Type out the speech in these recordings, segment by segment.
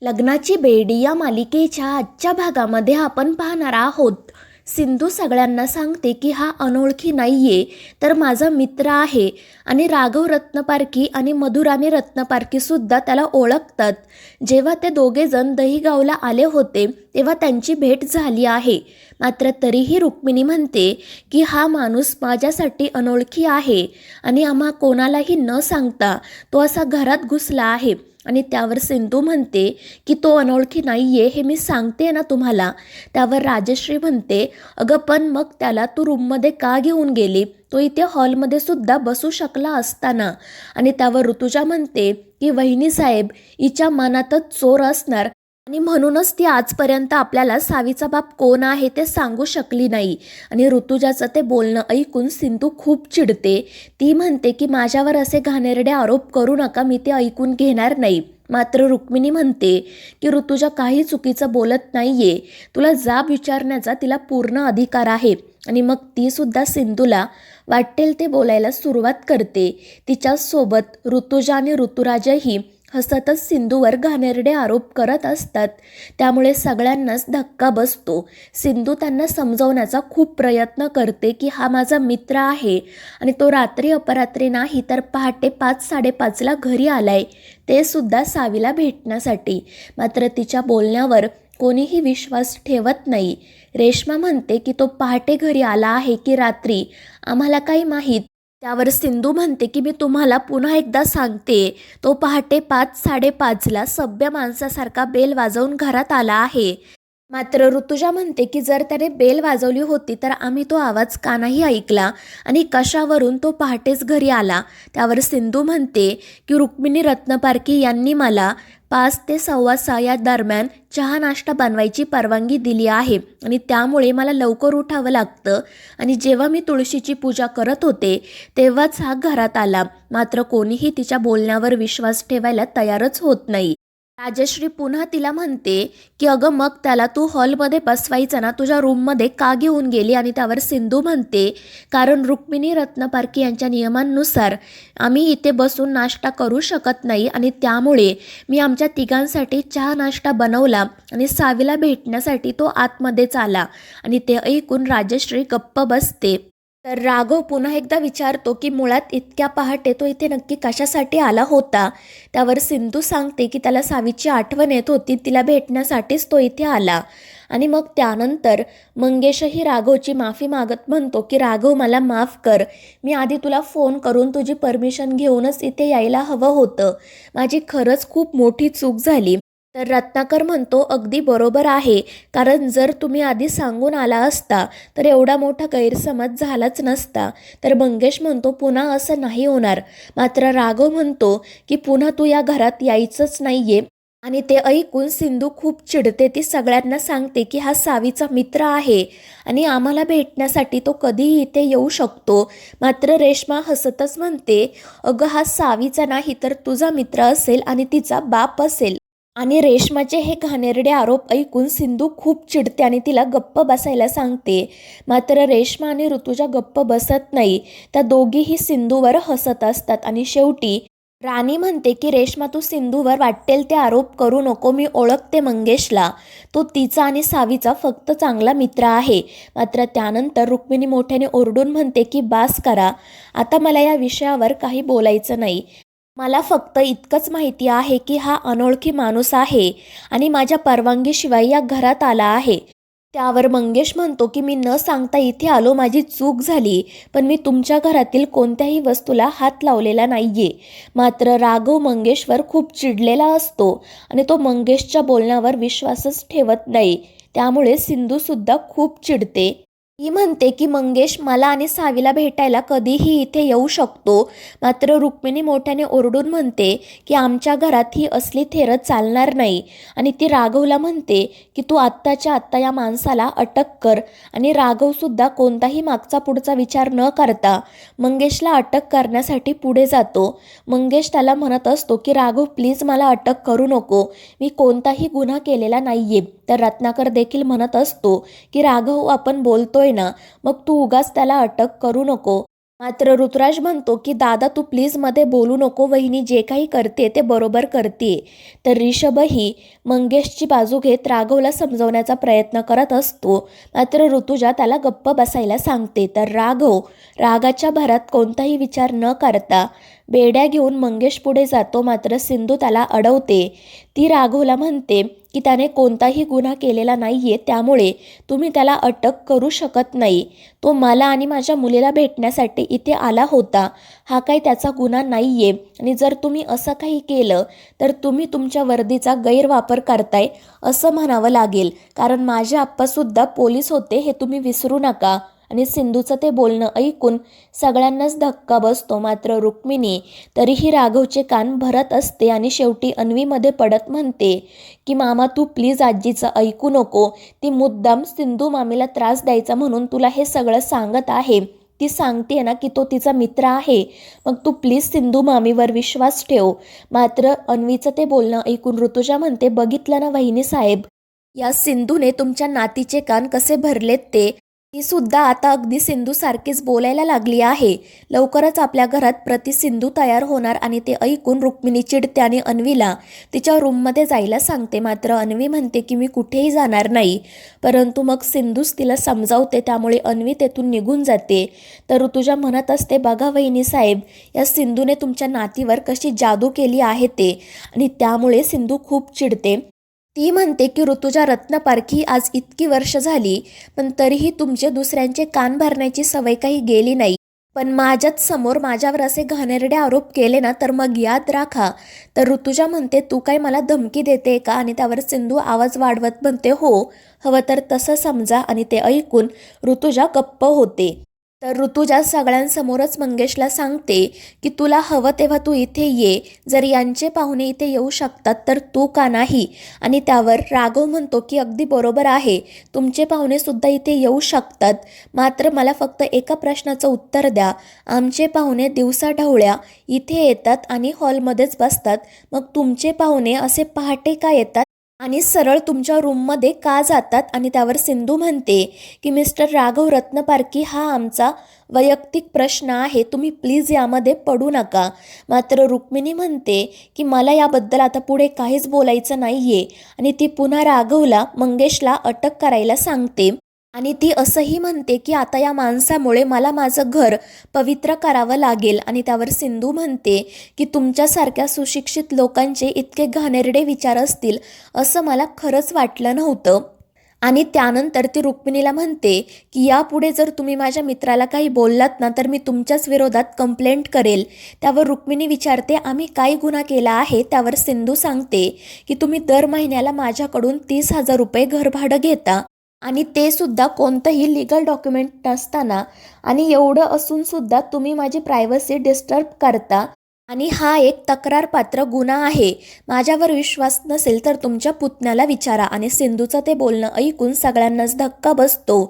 लग्नाची बेडी या मालिकेच्या आजच्या भागामध्ये आपण पाहणार आहोत. सिंधू सगळ्यांना सांगते की हा अनोळखी नाहीये, तर माझा मित्र आहे. आणि राघव रत्नपारखी आणि मधुराणी रत्नपारखी सुद्धा त्याला ओळखतात. जेव्हा ते दोघे जण दहीगावला आले होते तेव्हा त्यांची भेट झाली आहे. मात्र तरीही रुक्मिणी म्हणते की हा माणूस माझ्यासाठी अनोळखी आहे आणि आम्हा कोणालाही न सांगता तो असा घरात घुसला आहे. आणि त्यावर सिंधू म्हणते की तो अनोळखी नाहीये, हे मी सांगते ना तुम्हाला. त्यावर राजश्री म्हणते, अगं पण मग त्याला तू रूममध्ये का घेऊन गेली? तो इथे हॉलमध्ये सुद्धा बसू शकला असताना. आणि त्यावर ऋतुजा म्हणते की वहिनी साहेब, हिच्या मनातच चोर असणार आणि म्हणूनच ती आजपर्यंत आपल्याला सावीचा बाप कोण आहे ते सांगू शकली नाही. आणि ऋतुजाचं ते बोलणं ऐकून सिंधू खूप चिडते. ती म्हणते की माझ्यावर असे घाणेरडे आरोप करू नका, मी ते ऐकून घेणार नाही. मात्र रुक्मिणी म्हणते की ऋतुजा काही चुकीचं बोलत नाहीये, तुला जाब विचारण्याचा तिला पूर्ण अधिकार आहे. आणि मग ती सुद्धा सिंधूला वाटेल ते बोलायला सुरुवात करते. तिच्यासोबत ऋतुजा आणि ऋतुराजही हसतच सिंधूवर घाणेरडे आरोप करत असतात. त्यामुळे सगळ्यांनाच धक्का बसतो. सिंधू त्यांना समजवण्याचा खूप प्रयत्न करते की हा माझा मित्र आहे आणि तो रात्री अपरात्री नाही तर पहाटे 5-5:30ला घरी आलाय, ते सुद्धा सावीला भेटण्यासाठी. मात्र तिच्या बोलण्यावर कोणीही विश्वास ठेवत नाही. रेश्मा म्हणते की तो पहाटे घरी आला आहे की रात्री, आम्हाला काही माहीत. त्यावर सिंधू म्हणते की मी तुम्हाला पुन्हा एकदा सांगते, तो पहाटे 5-5:30ला सभ्य माणसासारखा बेल वाजवून घरात आला आहे. मात्र ऋतुजा म्हणते की जर त्याने बेल वाजवली होती तर आम्ही तो आवाज का नाही ऐकला आणि कशावरून तो पहाटेच घरी आला. त्यावर सिंधू म्हणते की रुक्मिणी रत्नपारखी यांनी मला 5 ते 6:15 या दरम्यान चहा नाश्ता बनवायची परवानगी दिली आहे आणि त्यामुळे मला लवकर उठावं लागतं. आणि जेव्हा मी तुळशीची पूजा करत होते तेव्हाच हा घरात आला. मात्र कोणीही तिच्या बोलण्यावर विश्वास ठेवायला तयारच होत नाही. राजश्री पुन्हा तिला म्हणते की अगं मग त्याला तू हॉलमध्ये बसवायचं ना, तुझ्या रूममध्ये का घेऊन गेली? आणि त्यावर सिंधू म्हणते कारण रुक्मिणी रत्नपारखी यांच्या नियमांनुसार आम्ही इथे बसून नाश्ता करू शकत नाही आणि त्यामुळे मी आमच्या तिघांसाठी चहा नाश्ता बनवला आणि सावीला भेटण्यासाठी तो आतमध्येच आला. आणि ते ऐकून राजश्री गप्प बसते. तर राघव पुन्हा एकदा विचारतो की मुळात इतक्या पहाटे तो इथे नक्की कशासाठी आला होता. त्यावर सिंधू सांगते की त्याला सावीची आठवण येत होती, तिला भेटण्यासाठीच तो इथे आला. आणि मग त्यानंतर मंगेशही राघवची माफी मागत म्हणतो की राघव मला माफ कर, मी आधी तुला फोन करून तुझी परमिशन घेऊनच इथे यायला हवं होतं, माझी खरंच खूप मोठी चूक झाली. तर रत्नाकर म्हणतो अगदी बरोबर आहे, कारण जर तुम्ही आधी सांगून आला असता तर एवढा मोठा गैरसमज झालाच नसता. तर मंगेश म्हणतो पुन्हा असं नाही होणार. मात्र राघव म्हणतो की पुन्हा तू या घरात यायचंच नाहीये. आणि ते ऐकून सिंधू खूप चिडते. ती सगळ्यांना सांगते की हा सावीचा मित्र आहे आणि आम्हाला भेटण्यासाठी तो कधीही इथे येऊ शकतो. मात्र रेश्मा हसतच म्हणते अगं हा सावीचा नाही तर तुझा मित्र असेल आणि तिचा बाप असेल. आणि रेश्माचे हे घाणेरडे आरोप ऐकून सिंधू खूप चिडते आणि तिला गप्प बसायला सांगते. मात्र रेश्मा आणि ऋतुजा गप्प बसत नाही. त्या दोघीही सिंधूवर हसत असतात. आणि शेवटी राणी म्हणते की रेश्मा तू सिंधूवर वाटेल ते आरोप करू नको, मी ओळखते मंगेशला, तो तिचा आणि सावीचा फक्त चांगला मित्र आहे. मात्र त्यानंतर रुक्मिणी मोठ्याने ओरडून म्हणते की बास करा, आता मला या विषयावर काही बोलायचं नाही. मला फक्त इतकंच माहिती आहे की हा अनोळखी माणूस आहे आणि माझ्या परवानगीशिवाय या घरात आला आहे. त्यावर मंगेश म्हणतो की मी न सांगता इथे आलो, माझी चूक झाली, पण मी तुमच्या घरातील कोणत्याही वस्तूला हात लावलेला नाहीये. मात्र राघव मंगेशवर खूप चिडलेला असतो आणि तो मंगेशच्या बोलण्यावर विश्वासच ठेवत नाही. त्यामुळे सिंधूसुद्धा खूप चिडते. ती म्हणते की मंगेश मला आणि सावीला भेटायला कधीही इथे येऊ शकतो. मात्र रुक्मिणी मोठ्याने ओरडून म्हणते की आमच्या घरात ही असली थेरं चालणार नाही. आणि ती राघवला म्हणते की तू आत्ताच्या आत्ता या माणसाला अटक कर. आणि राघवसुद्धा कोणताही मागचा पुढचा विचार न करता मंगेशला अटक करण्यासाठी पुढे जातो. मंगेश त्याला म्हणत असतो की राघव प्लीज मला अटक करू नको, मी कोणताही गुन्हा केलेला नाहीये. तर रत्नाकर देखील म्हणत असतो की राघव आपण बोलतोय ना, मग तू उगाच त्याला अटक करू नको. मात्र ऋतुराज म्हणतो की दादा तू प्लीज मध्ये बोलू नको, वहिनी जे काही करते ते बरोबर करते. तर ऋषभही मंगेशची बाजू घेत राघवला समजवण्याचा प्रयत्न करत असतो. मात्र ऋतुजा त्याला गप्प बसायला सांगते. तर राघव रागाच्या भरात कोणताही विचार न करता बेड्या घेऊन मंगेश पुढे जातो. मात्र सिंधू त्याला अडवते. ती राघवला म्हणते की त्याने कोणताही गुन्हा केलेला नाहीये, त्यामुळे तुम्ही त्याला अटक करू शकत नाही. तो मला आणि माझ्या मुलीला भेटण्यासाठी इथे आला होता. हा काही त्याचा गुन्हा नाहीये आणि जर तुम्ही असं काही केलं तर तुम्ही तुमच्या वर्दीचा गैरवापर करताय असं म्हणावं लागेल, कारण माझे आप्पासुद्धा पोलीस होते हे तुम्ही विसरू नका. आणि सिंधूचं ते बोलणं ऐकून सगळ्यांनाच धक्का बसतो. मात्र रुक्मिणी तरीही राघवचे कान भरत असते आणि शेवटी अन्वीमध्ये पडत म्हणते की मामा तू प्लीज आजीचं ऐकू नको. ती मुद्दाम सिंधू मामीला त्रास द्यायचा म्हणून तुला हे सगळं सांगत आहे. ती सांगते ना की तो तिचा मित्र आहे, मग तू प्लीज सिंधू मामीवर विश्वास ठेव. मात्र अन्वीचं ते बोलणं ऐकून ऋतुजा म्हणते बघितलं ना वहिनी साहेब, या सिंधूने तुमच्या नातीचे कान कसे भरलेत ते. ती सुद्धा आता अगदी सिंधू सारखीच बोलायला लागली आहे. लवकरच आपल्या घरात प्रति सिंधू तयार होणार आणि ते ऐकून रुक्मिणी चिडते आणि अन्वीला तिच्या रूममध्ये जायला सांगते. मात्र अन्वी म्हणते की मी कुठेही जाणार नाही. परंतु मग सिंधूच तिला समजावते, त्यामुळे अन्वी तेथून निघून जाते. तर ऋतुजा म्हणत असते बघा वहिनी साहेब, या सिंधूने तुमच्या नातीवर कशी जादू केली आहे ते, आणि त्यामुळे सिंधू खूप चिडते. ती म्हणते की ऋतुजा रत्नपारखी आज इतकी वर्ष झाली, पण तरीही तुमचे दुसऱ्यांचे कान भरण्याची सवय काही गेली नाही. पण माझ्याच समोर माझ्यावर असे घाणेरडे आरोप केले ना तर मग याद राखा. तर ऋतुजा म्हणते तू काय मला धमकी देते का. आणि त्यावर सिंधू आवाज वाढवत म्हणते हो, हवं तर तसं समजा. आणि ते ऐकून ऋतुजा गप्प होते. तर ऋतुजा सगळ्यांसमोरच मंगेशला सांगते की तुला हवं तेव्हा तू इथे ये, जर यांचे पाहुणे इथे येऊ शकतात तर तू का नाही. आणि त्यावर राघव म्हणतो की अगदी बरोबर आहे, तुमचे पाहुणे सुद्धा इथे येऊ शकतात. मात्र मला फक्त एका प्रश्नाचं उत्तर द्या, आमचे पाहुणे दिवसाढवळ्या इथे येतात आणि हॉलमध्येच बसतात, मग तुमचे पाहुणे असे पहाटे का येतात आणि सरळ तुमच्या रूममध्ये का जातात. आणि त्यावर सिंधू म्हणते की मिस्टर राघव रत्नपारखी हा आमचा वैयक्तिक प्रश्न आहे, तुम्ही प्लीज यामध्ये पडू नका. मात्र रुक्मिणी म्हणते की मला याबद्दल आता पुढे काहीच बोलायचं नाहीये. आणि ती पुन्हा राघवला मंगेशला अटक करायला सांगते. आणि ती असंही म्हणते की आता या माणसामुळे मला माझं घर पवित्र करावं लागेल. आणि त्यावर सिंधू म्हणते की तुमच्यासारख्या सुशिक्षित लोकांचे इतके घाणेरडे विचार असतील असं मला खरंच वाटलं नव्हतं. आणि त्यानंतर ती रुक्मिणीला म्हणते की यापुढे जर तुम्ही माझ्या मित्राला काही बोललात ना तर मी तुमच्याच विरोधात कंप्लेंट करेल. त्यावर रुक्मिणी विचारते आम्ही काय गुन्हा केला आहे. त्यावर सिंधू सांगते की तुम्ही दर महिन्याला माझ्याकडून 30,000 रुपये घरभाडं घेता, आणि ते सुद्धा कोणतंही लीगल डॉक्युमेंट नसताना, आणि एवढं असून सुद्धा तुम्ही माझी प्रायव्हसी डिस्टर्ब करता, आणि हा एक तक्रारपात्र गुन्हा आहे. माझ्यावर विश्वास नसेल तर तुमच्या पुतण्याला विचारा. आणि सिंधूचं ते बोलणं ऐकून सगळ्यांनाच धक्का बसतो,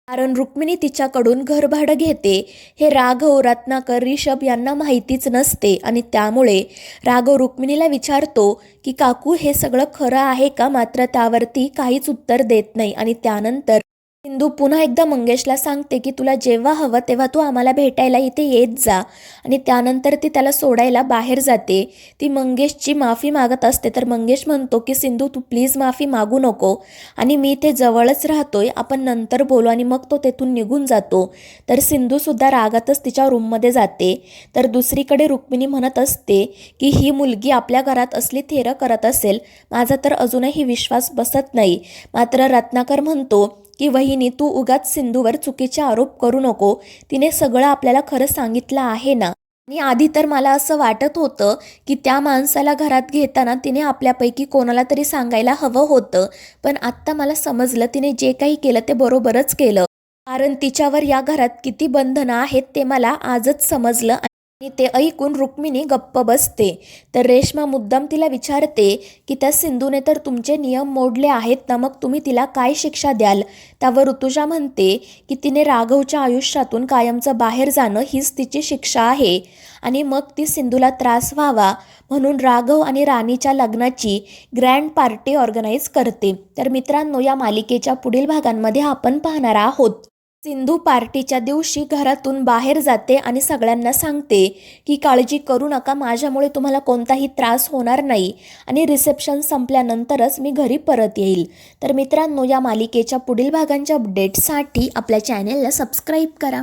कारण रुक्मिणी तिच्याकडून घरभाडं घेते हे राघव, रत्नाकर, ऋषभ यांना माहितीच नसते. आणि त्यामुळे राघव रुक्मिणीला विचारतो की काकू हे सगळं खरं आहे का. मात्र त्यावरती काहीच उत्तर देत नाही. आणि त्यानंतर सिंधू पुन्हा एकदा मंगेशला सांगते की तुला जेव्हा हवं तेव्हा तू आम्हाला भेटायला इथे येत जा. आणि त्यानंतर ती त्याला सोडायला बाहेर जाते. ती मंगेशची माफी मागत असते. तर मंगेश म्हणतो की सिंधू तू प्लीज माफी मागू नको, आणि मी इथे जवळच राहतोय, आपण नंतर बोलू. आणि मग तो तेथून निघून जातो. तर सिंधूसुद्धा रागातच तिच्या रूममध्ये जाते. तर दुसरीकडे रुक्मिणी म्हणत असते की ही मुलगी आपल्या घरात असली थेरं करत असेल, माझा तर अजूनही विश्वास बसत नाही. मात्र रत्नाकर म्हणतो की वहिनी तू उगाच सिंधूवर चुकीचे आरोप करू नको, तिने सगळं आपल्याला खरं सांगितलं आहे ना. आणि आधी तर मला असं वाटत होतं की त्या माणसाला घरात घेताना तिने आपल्यापैकी कोणाला तरी सांगायला हवं होतं, पण आत्ता मला समजलं तिने जे काही केलं ते बरोबरच केलं, कारण तिच्यावर या घरात किती बंधनं आहेत ते मला आजच समजलं. आणि ते ऐकून रुक्मिणी गप्प बसते. तर रेश्मा मुद्दाम तिला विचारते की त्या सिंधूने तर तुमचे नियम मोडले आहेत ना, मग तुम्ही तिला काय शिक्षा द्याल. त्यावर ऋतुजा म्हणते की तिने राघवच्या आयुष्यातून कायमचं बाहेर जाणं हीच तिची शिक्षा आहे, आणि मग ती सिंधूला त्रास व्हावा म्हणून राघव आणि राणीच्या लग्नाची ग्रँड पार्टी ऑर्गनाईज करते. तर मित्रांनो, या मालिकेच्या पुढील भागांमध्ये आपण पाहणार आहोत सिंधू पार्टीच्या दिवशी घरातून बाहेर जाते आणि सगळ्यांना सांगते की काळजी करू नका, माझ्यामुळे तुम्हाला कोणताही त्रास होणार नाही आणि रिसेप्शन संपल्यानंतरच मी घरी परत येईल. तर मित्रांनो, या मालिकेच्या पुढील भागांच्या अपडेट्ससाठी आपल्या चॅनेलला सबस्क्राईब करा.